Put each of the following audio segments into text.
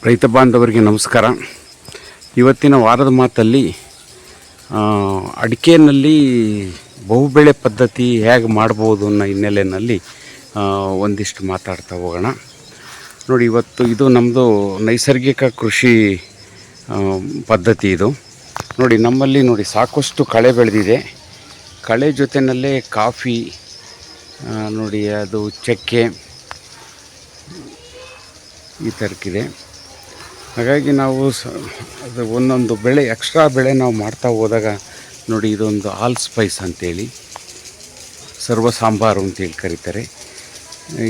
ರೈತ ಬಾಂಧವರಿಗೆ ನಮಸ್ಕಾರ. ಇವತ್ತಿನ ವಾರದ ಮಾತಲ್ಲಿ ಅಡಿಕೆಯಲ್ಲಿ ಬಹುಬೆಳೆ ಪದ್ಧತಿ ಹೇಗೆ ಮಾಡ್ಬೋದು ಅನ್ನೋ ಹಿನ್ನೆಲೆಯಲ್ಲಿ ಒಂದಿಷ್ಟು ಮಾತಾಡ್ತಾ ಹೋಗೋಣ. ನೋಡಿ, ಇವತ್ತು ಇದು ನಮ್ಮದು ನೈಸರ್ಗಿಕ ಕೃಷಿ ಪದ್ಧತಿ. ಇದು ನೋಡಿ, ನಮ್ಮಲ್ಲಿ ನೋಡಿ ಸಾಕಷ್ಟು ಕಳೆ ಬೆಳೆದಿದೆ. ಕಳೆ ಜೊತೆಯಲ್ಲೇ ಕಾಫಿ, ನೋಡಿ ಅದು ಚಕ್ಕೆ ಈ ಥರಕ್ಕಿದೆ. ಹಾಗಾಗಿ ನಾವು ಅದು ಒಂದೊಂದು ಬೆಳೆ ಎಕ್ಸ್ಟ್ರಾ ಬೆಳೆ ನಾವು ಮಾಡ್ತಾ ಹೋದಾಗ ನೋಡಿ, ಇದೊಂದು ಆಲ್ ಸ್ಪೈಸ್ ಅಂತೇಳಿ, ಸರ್ವ ಸಾಂಬಾರು ಅಂತೇಳಿ ಕರೀತಾರೆ.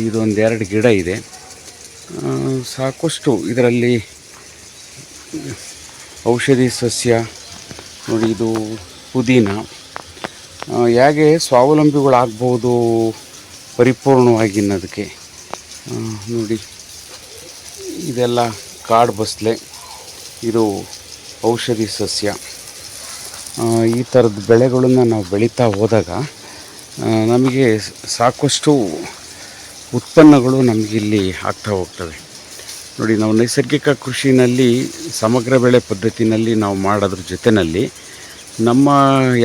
ಇದೊಂದು 2 ಗಿಡ ಇದೆ. ಸಾಕಷ್ಟು ಇದರಲ್ಲಿ ಔಷಧಿ ಸಸ್ಯ ನೋಡಿ. ಇದು ಪುದೀನ. ಹೇಗೆ ಸ್ವಾವಲಂಬಿಗಳಾಗ್ಬೋದು ಪರಿಪೂರ್ಣವಾಗಿ ಅನ್ನೋದಕ್ಕೆ ನೋಡಿ, ಇದೆಲ್ಲ ಕಾಡು ಬಸಳೆ, ಇದು ಔಷಧಿ ಸಸ್ಯ. ಈ ಥರದ ಬೆಳೆಗಳನ್ನು ನಾವು ಬೆಳೀತಾ ಹೋದಾಗ ನಮಗೆ ಸಾಕಷ್ಟು ಉತ್ಪನ್ನಗಳು ನಮಗಿಲ್ಲಿ ಆಗ್ತಾ ಹೋಗ್ತವೆ. ನೋಡಿ, ನಾವು ನೈಸರ್ಗಿಕ ಕೃಷಿನಲ್ಲಿ ಸಮಗ್ರ ಬೆಳೆ ಪದ್ಧತಿನಲ್ಲಿ ನಾವು ಮಾಡೋದ್ರ ಜೊತೆಯಲ್ಲಿ ನಮ್ಮ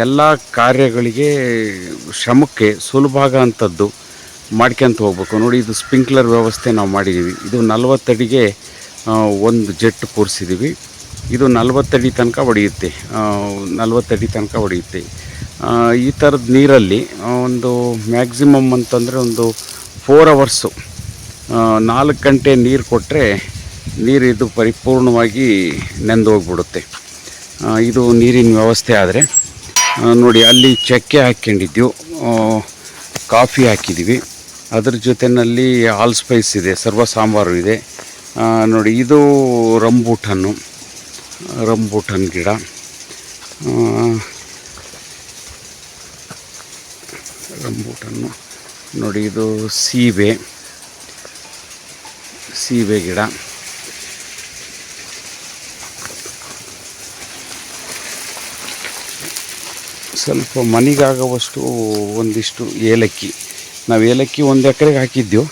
ಎಲ್ಲ ಕಾರ್ಯಗಳಿಗೆ ಶ್ರಮಕ್ಕೆ ಸುಲಭ ಆಗೋಂಥದ್ದು ಮಾಡ್ಕೊಂತ ಹೋಗ್ಬೇಕು. ನೋಡಿ, ಇದು ಸ್ಪ್ರಿಂಕ್ಲರ್ ವ್ಯವಸ್ಥೆ ನಾವು ಮಾಡಿದ್ದೀವಿ. ಇದು 40 ಅಡಿಗೆ ಒಂದು ಜೆಟ್ ಕೂರಿಸಿದ್ದೀವಿ. ಇದು 40 ಅಡಿ ತನಕ ಹೊಡೆಯುತ್ತೆ. 40 ಅಡಿ ತನಕ ಹೊಡೆಯುತ್ತೆ. ಈ ಥರದ ನೀರಲ್ಲಿ ಒಂದು ಮ್ಯಾಕ್ಸಿಮಮ್ ಅಂತಂದರೆ ಒಂದು 4 ಅವರ್ಸು 4 ಗಂಟೆ ನೀರು ಕೊಟ್ಟರೆ ನೀರಿದು ಪರಿಪೂರ್ಣವಾಗಿ ನೆಂದು ಹೋಗ್ಬಿಡುತ್ತೆ. ಇದು ನೀರಿನ ವ್ಯವಸ್ಥೆ. ಆದರೆ ನೋಡಿ, ಅಲ್ಲಿ ಚಕ್ಕೆ ಹಾಕ್ಕೊಂಡಿದ್ದೀವಿ, ಕಾಫಿ ಹಾಕಿದ್ದೀವಿ. ಅದ್ರ ಜೊತೆಯಲ್ಲಿ ಆಲ್ ಸ್ಪೈಸ್ ಇದೆ, ಸರ್ವ ಸಾಂಬಾರು ಇದೆ. ನೋಡಿ, ಇದು ರಂಬೂಟನ್ ಗಿಡ. ರಂಬೂಟನ್ನು ನೋಡಿ, ಇದು ಸೀಬೆ ಗಿಡ. ಸ್ವಲ್ಪ ಮನೆಗಾಗುವಷ್ಟು ಒಂದಿಷ್ಟು ಏಲಕ್ಕಿ. ನಾವು ಏಲಕ್ಕಿ 1 ಎಕರೆಗೆ ಹಾಕಿದ್ದೆವು.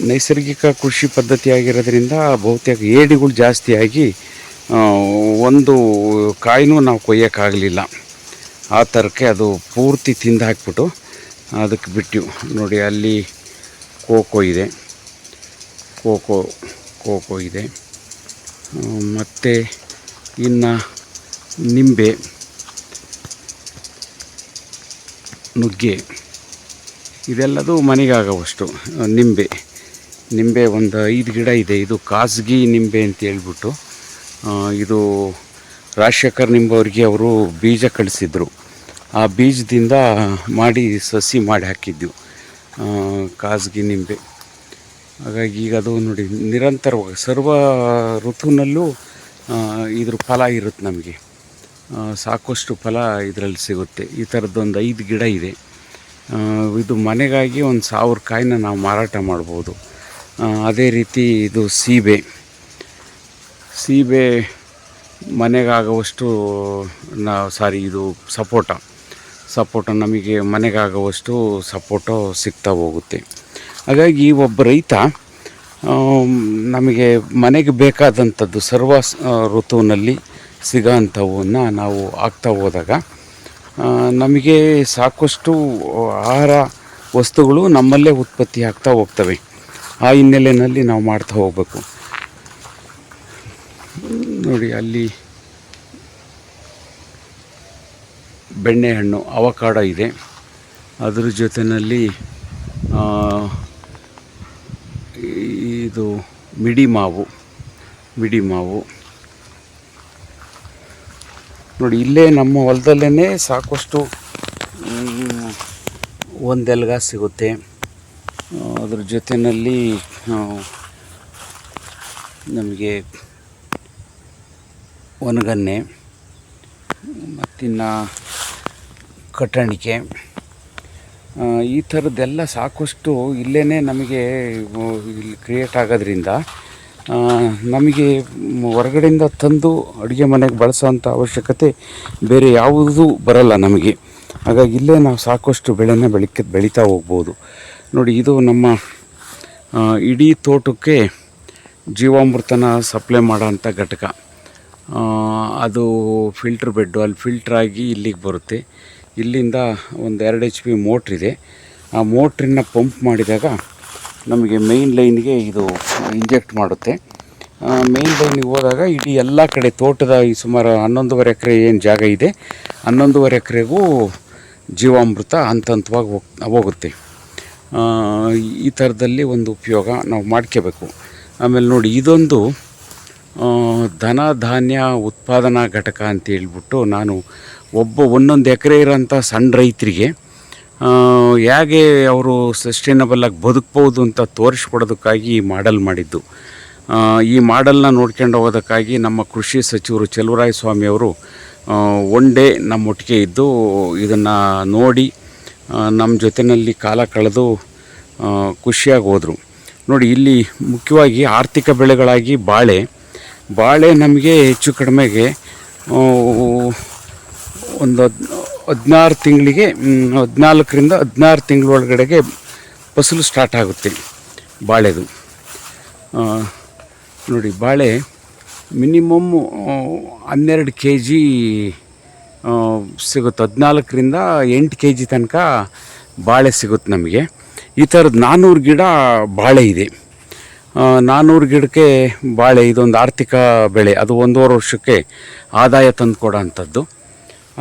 ನೈಸರ್ಗಿಕ ಕೃಷಿ ಪದ್ಧತಿ ಆಗಿರೋದ್ರಿಂದ ಬಹುತೇಕ ಏಡಿಗಳು ಜಾಸ್ತಿಯಾಗಿ ಒಂದು ಕಾಯಿನೂ ನಾವು ಕೊಯ್ಯೋಕ್ಕಾಗಲಿಲ್ಲ. ಆ ಥರಕ್ಕೆ ಅದು ಪೂರ್ತಿ ತಿಂದು ಹಾಕ್ಬಿಟ್ಟು ಅದಕ್ಕೆ ಬಿಟ್ಟಿವು. ನೋಡಿ, ಅಲ್ಲಿ ಕೋಕೋ ಇದೆ, ಕೋಕೋ ಇದೆ. ಮತ್ತು ಇನ್ನು ನಿಂಬೆ, ನುಗ್ಗೆ, ಇದೆಲ್ಲದು ಮನೆಗಾಗುವಷ್ಟು. ನಿಂಬೆ ಒಂದು 5 ಗಿಡ ಇದೆ. ಇದು ಖಾಸಗಿ ನಿಂಬೆ ಅಂತ ಹೇಳ್ಬಿಟ್ಟು, ಇದು ರಾಜಶೇಖರ್ ನಿಂಬವ್ರಿಗೆ ಅವರು ಬೀಜ ಕಳಿಸಿದ್ರು. ಆ ಬೀಜದಿಂದ ಮಾಡಿ ಸಸಿ ಮಾಡಿ ಹಾಕಿದ್ದೆವು, ಖಾಸಗಿ ನಿಂಬೆ. ಹಾಗಾಗಿ ಈಗ ಅದು ನೋಡಿ, ನಿರಂತರವಾಗಿ ಸರ್ವ ಋತುವಿನಲ್ಲೂ ಇದ್ರ ಫಲ ಇರುತ್ತೆ. ನಮಗೆ ಸಾಕಷ್ಟು ಫಲ ಇದರಲ್ಲಿ ಸಿಗುತ್ತೆ. ಈ ಥರದ್ದೊಂದು 5 ಗಿಡ ಇದೆ. ಇದು ಮನೆಗಾಗಿ ಒಂದು 1000 ಕಾಯಿನ ನಾವು ಮಾರಾಟ ಮಾಡ್ಬೋದು. ಅದೇ ರೀತಿ ಇದು ಸೀಬೆ ಮನೆಗಾಗುವಷ್ಟು ಇದು ಸಪೋಟ ನಮಗೆ ಮನೆಗಾಗುವಷ್ಟು ಸಪೋಟೋ ಸಿಗ್ತಾ ಹೋಗುತ್ತೆ. ಹಾಗಾಗಿ ಒಬ್ಬ ರೈತ ನಮಗೆ ಮನೆಗೆ ಬೇಕಾದಂಥದ್ದು ಸರ್ವ ಋತುವಿನಲ್ಲಿ ಸಿಗೋಂಥವನ್ನ ನಾವು ಆಗ್ತಾ ಹೋದಾಗ ನಮಗೆ ಸಾಕಷ್ಟು ಆಹಾರ ವಸ್ತುಗಳು ನಮ್ಮಲ್ಲೇ ಉತ್ಪತ್ತಿ ಆಗ್ತಾ ಹೋಗ್ತವೆ. ಆ ಹಿನ್ನೆಲೆಯಲ್ಲಿ ನಾವು ಮಾಡ್ತಾ ಹೋಗಬೇಕು. ನೋಡಿ, ಅಲ್ಲಿ ಬೆಣ್ಣೆಹಣ್ಣು, ಅವಕಾಡೋ ಇದೆ. ಅದ್ರ ಜೊತೆಯಲ್ಲಿ ಇದು ಮಿಡಿ ಮಾವು. ನೋಡಿ, ಇಲ್ಲೇ ನಮ್ಮ ಹೊಲದಲ್ಲೇ ಸಾಕಷ್ಟು ಒಂದೆಲ್ಗ ಸಿಗುತ್ತೆ. ಅದ್ರ ಜೊತೆಯಲ್ಲಿ ನಮಗೆ ಒಣಗನ್ನೆ, ಮತ್ತಿನ್ನು ಕಟ್ಟಣಿಕೆ, ಈ ಥರದ್ದೆಲ್ಲ ಸಾಕಷ್ಟು ಇಲ್ಲೇ ನಮಗೆ ಇಲ್ಲಿ ಕ್ರಿಯೇಟ್ ಆಗೋದ್ರಿಂದ ನಮಗೆ ಹೊರಗಡೆಯಿಂದ ತಂದು ಅಡುಗೆ ಮನೆಗೆ ಬಳಸೋಂಥ ಅವಶ್ಯಕತೆ ಬೇರೆ ಯಾವುದೂ ಬರಲ್ಲ ನಮಗೆ. ಹಾಗಾಗಿ ಇಲ್ಲೇ ನಾವು ಸಾಕಷ್ಟು ಬೆಳೆನ ಬೆಳೀತಾ ಹೋಗ್ಬೋದು. ನೋಡಿ, ಇದು ನಮ್ಮ ಇಡೀ ತೋಟಕ್ಕೆ ಜೀವಾಮೃತನ ಸಪ್ಲೈ ಮಾಡೋಂಥ ಘಟಕ. ಅದು ಫಿಲ್ಟ್ರ್ ಬೆಡ್ಡು, ಅಲ್ಲಿ ಫಿಲ್ಟ್ರಾಗಿ ಇಲ್ಲಿಗೆ ಬರುತ್ತೆ. ಇಲ್ಲಿಂದ ಒಂದು 2 HP ಮೋಟ್ರಿದೆ. ಆ ಮೋಟ್ರನ್ನ ಪಂಪ್ ಮಾಡಿದಾಗ ನಮಗೆ ಮೇಯ್ನ್ ಲೈನ್ಗೆ ಇದು ಇಂಜೆಕ್ಟ್ ಮಾಡುತ್ತೆ. ಮೇಯ್ನ್ ಲೈನಿಗೆ ಹೋದಾಗ ಇಡೀ ಎಲ್ಲ ಕಡೆ ತೋಟದ ಈ ಸುಮಾರು 11.5 ಎಕರೆ ಏನು ಜಾಗ ಇದೆ, 11.5 ಎಕರೆಗೂ ಜೀವಾಮೃತ ಹಂತವಾಗಿ ಹೋಗುತ್ತೆ. ಈ ಥರದಲ್ಲಿ ಒಂದು ಉಪಯೋಗ ನಾವು ಮಾಡ್ಕೋಬೇಕು. ಆಮೇಲೆ ನೋಡಿ, ಇದೊಂದು ಧನ ಧಾನ್ಯ ಉತ್ಪಾದನಾ ಘಟಕ ಅಂತ ಹೇಳ್ಬಿಟ್ಟು ನಾನು ಒಂದೊಂದು ಎಕರೆ ಇರೋಂಥ ಸಣ್ಣ ರೈತರಿಗೆ ಹೇಗೆ ಅವರು ಸಸ್ಟೈನಬಲಾಗಿ ಬದುಕ್ಬೋದು ಅಂತ ತೋರಿಸ್ಕೊಡೋದಕ್ಕಾಗಿ ಈ ಮಾಡೆಲ್ ಮಾಡಿದ್ದು. ಈ ಮಾಡೆಲ್ನ ನೋಡ್ಕೊಂಡು ಹೋಗೋದಕ್ಕಾಗಿ ನಮ್ಮ ಕೃಷಿ ಸಚಿವರು ಚೆಲುವರಾಯಸ್ವಾಮಿಯವರು ಒನ್ ಡೇ ನಮ್ಮೊಟ್ಟಿಗೆ ಇದ್ದು ಇದನ್ನು ನೋಡಿ ನಮ್ಮ ಜೊತೆಯಲ್ಲಿ ಕಾಲ ಕಳೆದು ಖುಷಿಯಾಗಿ ಹೋದರು. ನೋಡಿ, ಇಲ್ಲಿ ಮುಖ್ಯವಾಗಿ ಆರ್ಥಿಕ ಬೆಳೆಗಳಾಗಿ ಬಾಳೆ ನಮಗೆ ಹೆಚ್ಚು ಕಡಿಮೆಗೆ ಒಂದು 14 ತಿಂಗಳಿಗೆ 14ರಿಂದ 16 ತಿಂಗಳೊಳಗಡೆಗೆ ಫಸಲು ಸ್ಟಾರ್ಟ್ ಆಗುತ್ತೆ ಬಾಳೆದು. ನೋಡಿ, ಬಾಳೆ ಮಿನಿಮಮ್ 12 kg ಸಿಗುತ್ತೆ. 14ರಿಂದ 8 kg ತನಕ ಬಾಳೆ ಸಿಗುತ್ತೆ ನಮಗೆ. ಈ ಥರದ್ದು 400 ಗಿಡ ಬಾಳೆ ಇದೆ. 400 ಗಿಡಕ್ಕೆ ಬಾಳೆ ಇದೊಂದು ಆರ್ಥಿಕ ಬೆಳೆ. ಅದು 1.5 ವರ್ಷಕ್ಕೆ ಆದಾಯ ತಂದು ಕೊಡೋ ಅಂಥದ್ದು.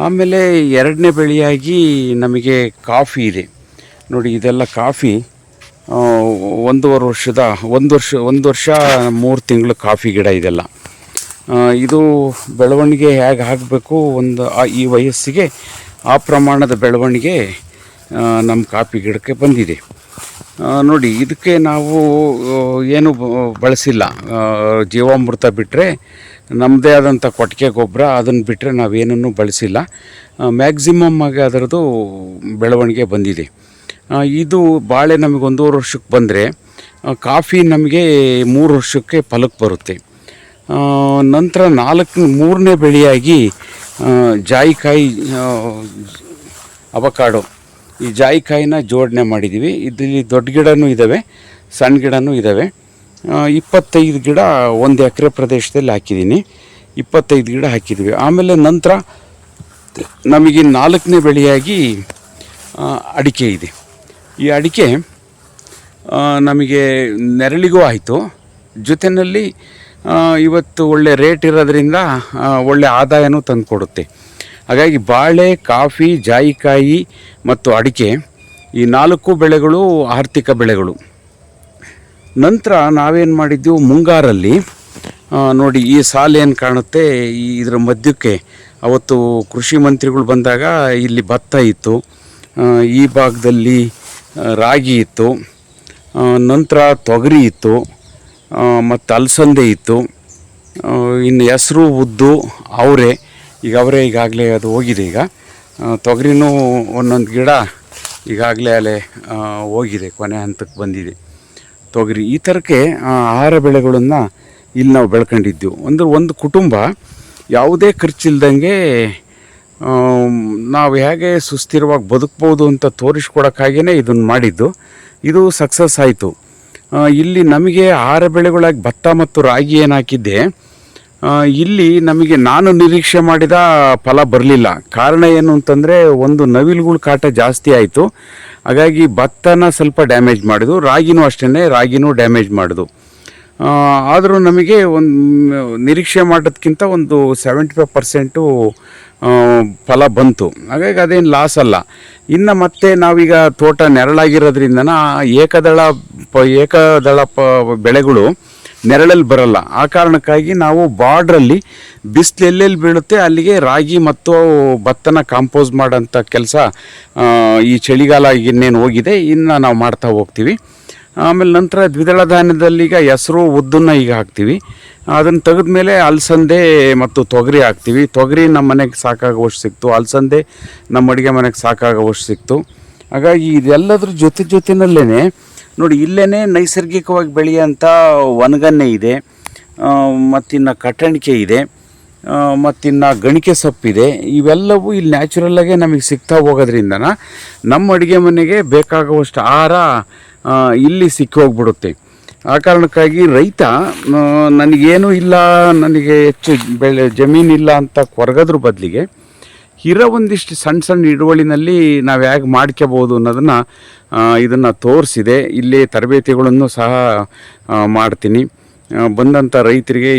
ಆಮೇಲೆ 2ನೇ ಬೆಳೆಯಾಗಿ ನಮಗೆ ಕಾಫಿ ಇದೆ. ನೋಡಿ, ಇದೆಲ್ಲ ಕಾಫಿ 1 ವರ್ಷ 3 ತಿಂಗಳು ಕಾಫಿ ಗಿಡ ಇದೆಲ್ಲ. ಇದು ಬೆಳವಣಿಗೆ ಹೇಗೆ ಆಗಬೇಕು, ಈ ವಯಸ್ಸಿಗೆ ಆ ಪ್ರಮಾಣದ ಬೆಳವಣಿಗೆ ನಮ್ಮ ಕಾಫಿ ಗಿಡಕ್ಕೆ ಬಂದಿದೆ. ನೋಡಿ, ಇದಕ್ಕೆ ನಾವು ಏನು ಬಳಸಿಲ್ಲ. ಜೀವಾಮೃತ ಬಿಟ್ಟರೆ ನಮ್ಮದೇ ಆದಂಥ ಕೊಟ್ಟಿಗೆ ಗೊಬ್ಬರ, ಅದನ್ನು ಬಿಟ್ಟರೆ ನಾವೇನನ್ನು ಬಳಸಿಲ್ಲ. ಮ್ಯಾಕ್ಸಿಮಮ್ ಆಗಿ ಅದರದ್ದು ಬೆಳವಣಿಗೆ ಬಂದಿದೆ. ಇದು ಬಾಳೆ ನಮಗೆ 1.5 ವರ್ಷಕ್ಕೆ ಬಂದರೆ ಕಾಫಿ ನಮಗೆ 3 ವರ್ಷಕ್ಕೆ ಫಲಕ್ಕೆ ಬರುತ್ತೆ. ನಂತರ 3ನೇ ಬೆಳೆಯಾಗಿ ಜಾಯಿಕಾಯಿ, ಅವಕಾಡೋ, ಈ ಜಾಯಿಕಾಯಿನ ಜೋಡಣೆ ಮಾಡಿದ್ದೀವಿ. ಇದರಲ್ಲಿ ದೊಡ್ಡ ಗಿಡನೂ ಇದ್ದಾವೆ, ಸಣ್ಣ ಗಿಡನೂ ಇದ್ದಾವೆ. 25 ಗಿಡ 1 ಎಕರೆ ಪ್ರದೇಶದಲ್ಲಿ ಹಾಕಿದ್ದೀನಿ. 25 ಗಿಡ ಹಾಕಿದ್ದೀವಿ. ಆಮೇಲೆ ನಂತರ ನಮಗೆ 4ನೇ ಬೆಳೆಯಾಗಿ ಅಡಿಕೆ ಇದೆ. ಈ ಅಡಿಕೆ ನಮಗೆ ನೆರಳಿಗೂ ಆಯಿತು, ಜೊತೆಯಲ್ಲಿ ಇವತ್ತು ಒಳ್ಳೆ ರೇಟ್ ಇರೋದ್ರಿಂದ ಒಳ್ಳೆ ಆದಾಯನೂ ತಂದು ಕೊಡುತ್ತೆ. ಹಾಗಾಗಿ ಬಾಳೆ, ಕಾಫಿ, ಜಾಯಿಕಾಯಿ ಮತ್ತು ಅಡಿಕೆ ಈ 4 ಬೆಳೆಗಳು ಆರ್ಥಿಕ ಬೆಳೆಗಳು. ನಂತರ ನಾವೇನು ಮಾಡಿದ್ದೆವು, ಮುಂಗಾರಲ್ಲಿ ನೋಡಿ ಈ ಸಾಲು ಏನು ಕಾಣುತ್ತೆ, ಇದರ ಮಧ್ಯಕ್ಕೆ ಅವತ್ತು ಕೃಷಿ ಮಂತ್ರಿಗಳು ಬಂದಾಗ ಇಲ್ಲಿ ಭತ್ತ ಇತ್ತು, ಈ ಭಾಗದಲ್ಲಿ ರಾಗಿ ಇತ್ತು, ನಂತರ ತೊಗರಿ ಇತ್ತು, ಮತ್ತು ಅಲಸಂದೆ ಇತ್ತು, ಇನ್ನು ಹೆಸರು, ಉದ್ದು, ಅವರೆ. ಈಗಾಗಲೇ ಅದು ಹೋಗಿದೆ. ಈಗ ತೊಗರಿನೂ ಒಂದೊಂದು ಗಿಡ ಈಗಾಗಲೇ ಅಲ್ಲೇ ಹೋಗಿದೆ, ಕೊನೆ ಹಂತಕ್ಕೆ ಬಂದಿದೆ ತೊಗರಿ. ಈ ಥರಕ್ಕೆ ಆಹಾರ ಬೆಳೆಗಳನ್ನು ಇಲ್ಲಿ ನಾವು ಬೆಳ್ಕೊಂಡಿದ್ದೆವು. ಒಂದು ಕುಟುಂಬ ಯಾವುದೇ ಖರ್ಚಿಲ್ದಂಗೆ ನಾವು ಹೇಗೆ ಸುಸ್ಥಿರವಾಗಿ ಬದುಕ್ಬೋದು ಅಂತ ತೋರಿಸ್ಕೊಡೋಕ್ಕಾಗಿಯೇ ಇದನ್ನು ಮಾಡಿದ್ದು. ಇದು ಸಕ್ಸಸ್ ಆಯಿತು. ಇಲ್ಲಿ ನಮಗೆ ಆಹಾರ ಬೆಳೆಗಳಾಗಿ ಭತ್ತ ಮತ್ತು ರಾಗಿ ಏನು ಹಾಕಿದ್ದೆ, ಇಲ್ಲಿ ನಮಗೆ ನಾನು ನಿರೀಕ್ಷೆ ಮಾಡಿದ ಫಲ ಬರಲಿಲ್ಲ. ಕಾರಣ ಏನು ಅಂತಂದರೆ, ಒಂದು ನವಿಲುಗಳ ಕಾಟ ಜಾಸ್ತಿ ಆಯಿತು. ಹಾಗಾಗಿ ಭತ್ತನ ಸ್ವಲ್ಪ ಡ್ಯಾಮೇಜ್ ಮಾಡಿದ್ದು, ರಾಗಿನೂ ಅಷ್ಟೇ, ರಾಗಿನೂ ಡ್ಯಾಮೇಜ್ ಮಾಡಿದ್ದು. ಆದರೂ ನಮಗೆ ಒಂದು ನಿರೀಕ್ಷೆ ಮಾಡೋದಕ್ಕಿಂತ ಒಂದು 75% ಫಲ ಬಂತು. ಹಾಗಾಗಿ ಅದೇನು ಲಾಸ್ ಅಲ್ಲ. ಇನ್ನು ಮತ್ತೆ ನಾವೀಗ ತೋಟ ನೆರಳಾಗಿರೋದ್ರಿಂದ ಏಕದಳ ಬೆಳೆಗಳು ನೆರಳಲ್ಲಿ ಬರಲ್ಲ. ಆ ಕಾರಣಕ್ಕಾಗಿ ನಾವು ಬಾರ್ಡ್ರಲ್ಲಿ ಬಿಸಿಲು ಎಲ್ಲೆಲ್ಲಿ ಬೀಳುತ್ತೆ ಅಲ್ಲಿಗೆ ರಾಗಿ ಮತ್ತು ಭತ್ತನ ಕಾಂಪೋಸ್ ಮಾಡೋಂಥ ಕೆಲಸ ಈ ಚಳಿಗಾಲ ಇನ್ನೇನು ಹೋಗಿದೆ, ಇನ್ನು ನಾವು ಮಾಡ್ತಾ ಹೋಗ್ತೀವಿ. ಆಮೇಲೆ ನಂತರ ದ್ವಿದಳ ಧಾನ್ಯದಲ್ಲಿ ಈಗ ಹೆಸರು, ಉದ್ದನ್ನು ಈಗ ಹಾಕ್ತೀವಿ. ಅದನ್ನು ತೆಗೆದ್ಮೇಲೆ ಅಲಸಂದೆ ಮತ್ತು ತೊಗರಿ ಹಾಕ್ತೀವಿ. ತೊಗರಿ ನಮ್ಮ ಮನೆಗೆ ಸಾಕಾಗುವಷ್ಟು ಸಿಕ್ತು, ಅಲಸಂದೆ ನಮ್ಮ ಅಡುಗೆ ಮನೆಗೆ ಸಾಕಾಗುವಷ್ಟು ಸಿಕ್ತು. ಹಾಗಾಗಿ ಇದೆಲ್ಲದ್ರ ಜೊತೆಯಲ್ಲೇ ನೋಡಿ, ಇಲ್ಲೇ ನೈಸರ್ಗಿಕವಾಗಿ ಬೆಳೆಯೋಂಥ ಒಣಗನ್ನೆ ಇದೆ, ಮತ್ತಿನ್ನು ಕಟ್ಟಣಿಕೆ ಇದೆ, ಮತ್ತಿನ್ನು ಗಣಿಕೆ ಸೊಪ್ಪಿದೆ. ಇವೆಲ್ಲವೂ ಇಲ್ಲಿ ನ್ಯಾಚುರಲ್ಲಾಗೆ ನಮಗೆ ಸಿಗ್ತಾ ಹೋಗೋದ್ರಿಂದ ನಮ್ಮ ಅಡುಗೆ ಮನೆಗೆ ಬೇಕಾಗುವಷ್ಟು ಆಹಾರ ಇಲ್ಲಿ ಸಿಕ್ಕಿ ಹೋಗ್ಬಿಡುತ್ತೆ. ಆ ಕಾರಣಕ್ಕಾಗಿ ರೈತ ನನಗೇನೂ ಇಲ್ಲ, ನನಗೆ ಹೆಚ್ಚು ಜಮೀನಿಲ್ಲ ಅಂತ ಕೊರಗೋದ್ರ ಬದಲಿಗೆ ಇರೋ ಒಂದಿಷ್ಟು ಸಣ್ಣ ಸಣ್ಣ ಹಿಡುವಳಿನಲ್ಲಿ ನಾವು ಹೇಗೆ ಮಾಡ್ಕೋಬೋದು ಅನ್ನೋದನ್ನು ಇದನ್ನು ತೋರಿಸಿದೆ. ಇಲ್ಲಿ ತರಬೇತಿಗಳನ್ನು ಸಹ ಮಾಡ್ತೀನಿ. ಬಂದಂಥ ರೈತರಿಗೆ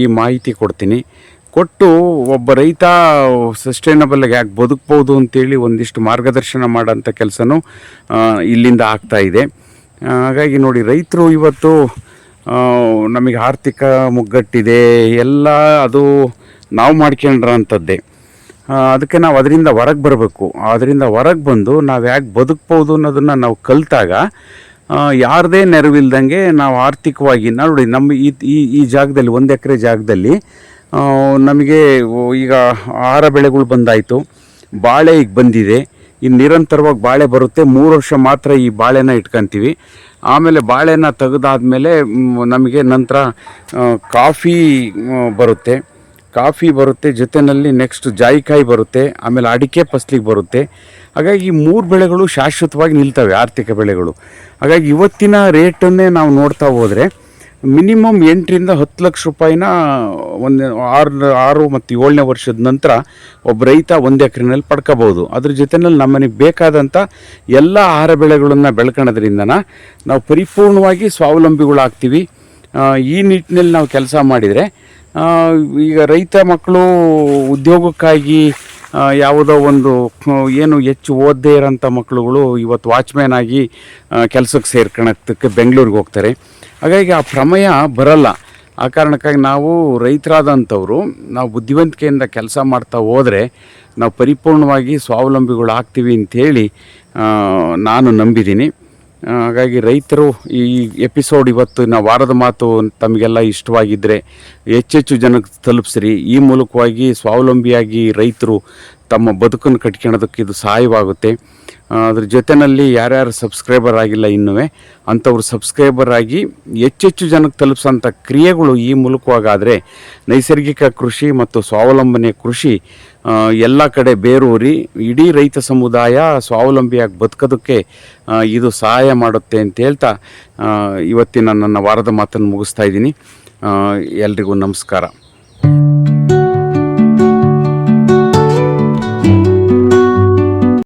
ಈ ಮಾಹಿತಿ ಕೊಡ್ತೀನಿ. ಕೊಟ್ಟು ಒಬ್ಬ ರೈತ ಸಸ್ಟೈನಬಲ್ಲಾಗಿ ಯಾಕೆ ಬದುಕ್ಬೋದು ಅಂತೇಳಿ ಒಂದಿಷ್ಟು ಮಾರ್ಗದರ್ಶನ ಮಾಡೋಂಥ ಕೆಲಸನೂ ಇಲ್ಲಿಂದ ಆಗ್ತಾಯಿದೆ. ಹಾಗಾಗಿ ನೋಡಿ, ರೈತರು ಇವತ್ತು ನಮಗೆ ಆರ್ಥಿಕ ಮುಗ್ಗಟ್ಟಿದೆ ಎಲ್ಲ ಅದು ನಾವು ಮಾಡ್ಕೊಂಡ್ರಂಥದ್ದೇ. ಅದಕ್ಕೆ ನಾವು ಅದರಿಂದ ಹೊರಗೆ ಬರಬೇಕು. ಅದರಿಂದ ಹೊರಗೆ ಬಂದು ನಾವು ಯಾಕೆ ಬದುಕ್ಬೋದು ಅನ್ನೋದನ್ನು ನಾವು ಕಲಿತಾಗ ಯಾರದೇ ನೆರವಿಲ್ದಂಗೆ ನಾವು ಆರ್ಥಿಕವಾಗಿ ನೋಡಿ, ನಮ್ಮ ಈ ಜಾಗದಲ್ಲಿ 1 ಎಕರೆ ಜಾಗದಲ್ಲಿ ನಮಗೆ ಈಗ ಆಹಾರ ಬೆಳೆಗಳು ಬಂದಾಯಿತು. ಬಾಳೆ ಈಗ ಬಂದಿದೆ. ಇನ್ನು ನಿರಂತರವಾಗಿ ಬಾಳೆ ಬರುತ್ತೆ. 3 ವರ್ಷ ಮಾತ್ರ ಈ ಬಾಳೆನ ಇಟ್ಕೊತೀವಿ. ಆಮೇಲೆ ಬಾಳೆನ ತೆಗೆದಾದ್ಮೇಲೆ ನಮಗೆ ನಂತರ ಕಾಫಿ ಬರುತ್ತೆ, ಜೊತೆಯಲ್ಲಿ ನೆಕ್ಸ್ಟ್ ಜಾಯಿಕಾಯಿ ಬರುತ್ತೆ, ಆಮೇಲೆ ಅಡಿಕೆ ಫಸಲಿಗೆ ಬರುತ್ತೆ. ಹಾಗಾಗಿ ಈ 3 ಬೆಳೆಗಳು ಶಾಶ್ವತವಾಗಿ ನಿಲ್ತವೆ, ಆರ್ಥಿಕ ಬೆಳೆಗಳು. ಹಾಗಾಗಿ ಇವತ್ತಿನ ರೇಟನ್ನೇ ನಾವು ನೋಡ್ತಾ ಹೋದರೆ ಮಿನಿಮಮ್ 8ರಿಂದ 10 ಲಕ್ಷ ರೂಪಾಯಿನ 6 ಮತ್ತು 7ನೇ ವರ್ಷದ ನಂತರ ಒಬ್ಬ ರೈತ 1 ಎಕರೆನಲ್ಲಿ ಪಡ್ಕೋಬೋದು. ಅದ್ರ ಜೊತೆಯಲ್ಲಿ ನಮ್ಮನೆಗೆ ಬೇಕಾದಂಥ ಎಲ್ಲ ಆಹಾರ ಬೆಳೆಗಳನ್ನು ಬೆಳ್ಕೊಳ್ಳೋದ್ರಿಂದ ನಾವು ಪರಿಪೂರ್ಣವಾಗಿ ಸ್ವಾವಲಂಬಿಗಳಾಗ್ತೀವಿ. ಈ ನಿಟ್ಟಿನಲ್ಲಿ ನಾವು ಕೆಲಸ ಮಾಡಿದರೆ ಈಗ ರೈತ ಮಕ್ಕಳು ಉದ್ಯೋಗಕ್ಕಾಗಿ ಯಾವುದೋ ಒಂದು ಏನು ಹೆಚ್ಚು ಓದದೇ ಇರೋಂಥ ಮಕ್ಕಳುಗಳು ಇವತ್ತು ವಾಚ್ಮ್ಯಾನ್ ಆಗಿ ಕೆಲಸಕ್ಕೆ ಸೇರ್ಕೊಳ್ಳೋದಕ್ಕೆ ಬೆಂಗಳೂರಿಗೆ ಹೋಗ್ತಾರೆ. ಹಾಗಾಗಿ ಆ ಪ್ರಮೇಯ ಬರಲ್ಲ. ಆ ಕಾರಣಕ್ಕಾಗಿ ನಾವು ರೈತರಾದಂಥವ್ರು ನಾವು ಬುದ್ಧಿವಂತಿಕೆಯಿಂದ ಕೆಲಸ ಮಾಡ್ತಾ ಹೋದರೆ ನಾವು ಪರಿಪೂರ್ಣವಾಗಿ ಸ್ವಾವಲಂಬಿಗಳು ಆಗ್ತೀವಿ ಅಂಥೇಳಿ ನಾನು ನಂಬಿದ್ದೀನಿ. ಹಾಗಾಗಿ ರೈತರು ಈ ಎಪಿಸೋಡ್ ಇವತ್ತಿನ ವಾರದ ಮಾತು ತಮಗೆಲ್ಲ ಇಷ್ಟವಾಗಿದ್ದರೆ ಹೆಚ್ಚೆಚ್ಚು ಜನಕ್ಕೆ ತಲುಪಿಸ್ರಿ. ಈ ಮೂಲಕವಾಗಿ ಸ್ವಾವಲಂಬಿಯಾಗಿ ರೈತರು ತಮ್ಮ ಬದುಕನ್ನು ಕಟ್ಕೊಳ್ಳೋದಕ್ಕೆ ಇದು ಸಹಾಯವಾಗುತ್ತೆ. ಅದ್ರ ಜೊತೆಯಲ್ಲಿ ಯಾರ್ಯಾರು ಸಬ್ಸ್ಕ್ರೈಬರ್ ಆಗಿಲ್ಲ ಇನ್ನೂ ಅಂಥವ್ರು ಸಬ್ಸ್ಕ್ರೈಬರ್ ಆಗಿ ಹೆಚ್ಚೆಚ್ಚು ಜನಕ್ಕೆ ತಲುಪಿಸೋಂಥ ಕ್ರಿಯೆಗಳು ಈ ಮೂಲಕವಾಗಾದರೆ ನೈಸರ್ಗಿಕ ಕೃಷಿ ಮತ್ತು ಸ್ವಾವಲಂಬನೆ ಕೃಷಿ ಎಲ್ಲ ಕಡೆ ಬೇರೂರಿ ಇಡೀ ರೈತ ಸಮುದಾಯ ಸ್ವಾವಲಂಬಿಯಾಗಿ ಬದುಕೋದಕ್ಕೆ ಇದು ಸಹಾಯ ಮಾಡುತ್ತೆ ಅಂತ ಹೇಳ್ತಾ ಇವತ್ತಿನ ನನ್ನ ವಾರದ ಮಾತನ್ನು ಮುಗಿಸ್ತಾ ಇದ್ದೀನಿ. ಎಲ್ರಿಗೂ ನಮಸ್ಕಾರ.